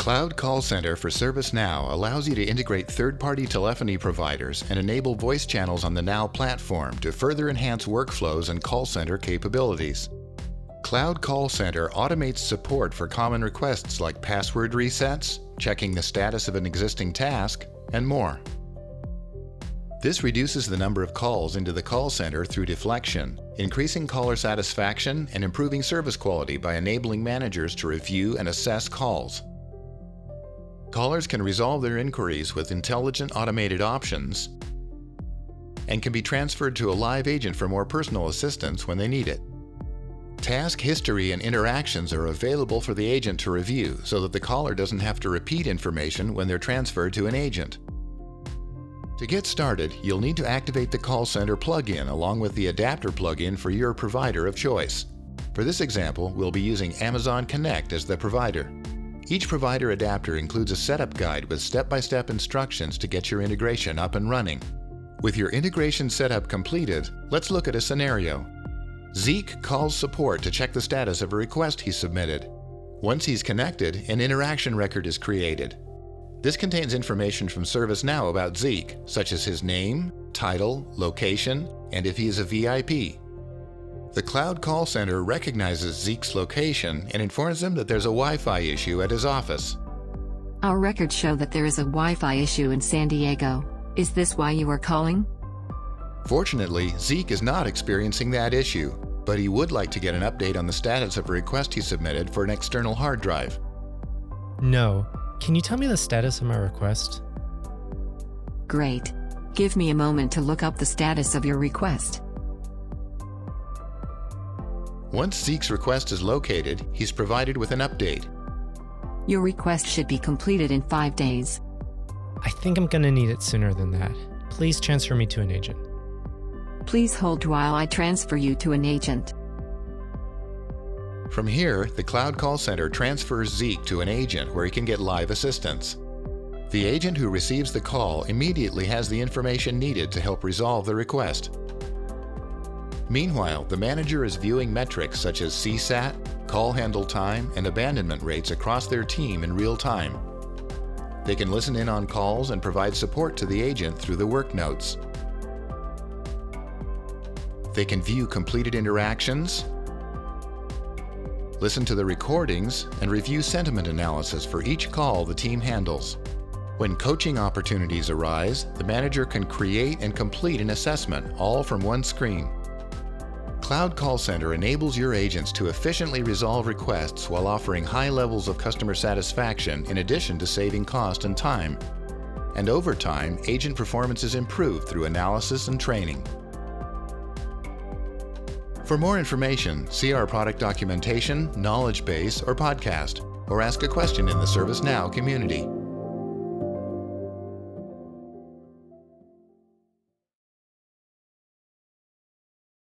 Cloud Call Center for ServiceNow allows you to integrate third-party telephony providers and enable voice channels on the Now platform to further enhance workflows and call center capabilities. Cloud Call Center automates support for common requests like password resets, checking the status of an existing task, and more. This reduces the number of calls into the call center through deflection, increasing caller satisfaction and improving service quality by enabling managers to review and assess calls. Callers can resolve their inquiries with intelligent automated options and can be transferred to a live agent for more personal assistance when they need it. Task history and interactions are available for the agent to review so that the caller doesn't have to repeat information when they're transferred to an agent. To get started, you'll need to activate the call center plugin along with the adapter plugin for your provider of choice. For this example, we'll be using Amazon Connect as the provider. Each provider adapter includes a setup guide with step-by-step instructions to get your integration up and running. With your integration setup completed, let's look at a scenario. Zeke calls support to check the status of a request he submitted. Once he's connected, an interaction record is created. This contains information from ServiceNow about Zeke, such as his name, title, location, and if he is a VIP. The Cloud Call Center recognizes Zeke's location and informs him that there's a Wi-Fi issue at his office. Our records show that there is a Wi-Fi issue in San Diego. Is this why you are calling? Fortunately, Zeke is not experiencing that issue, but he would like to get an update on the status of a request he submitted for an external hard drive. No. Can you tell me the status of my request? Great. Give me a moment to look up the status of your request. Once Zeke's request is located, he's provided with an update. Your request should be completed in 5 days. I think I'm gonna need it sooner than that. Please transfer me to an agent. Please hold while I transfer you to an agent. From here, the Cloud Call Center transfers Zeke to an agent where he can get live assistance. The agent who receives the call immediately has the information needed to help resolve the request. Meanwhile, the manager is viewing metrics such as CSAT, call handle time, and abandonment rates across their team in real time. They can listen in on calls and provide support to the agent through the work notes. They can view completed interactions, listen to the recordings, and review sentiment analysis for each call the team handles. When coaching opportunities arise, the manager can create and complete an assessment, all from one screen. Cloud Call Center enables your agents to efficiently resolve requests while offering high levels of customer satisfaction in addition to saving cost and time. And over time, agent performance is improved through analysis and training. For more information, see our product documentation, knowledge base, or podcast, or ask a question in the ServiceNow community.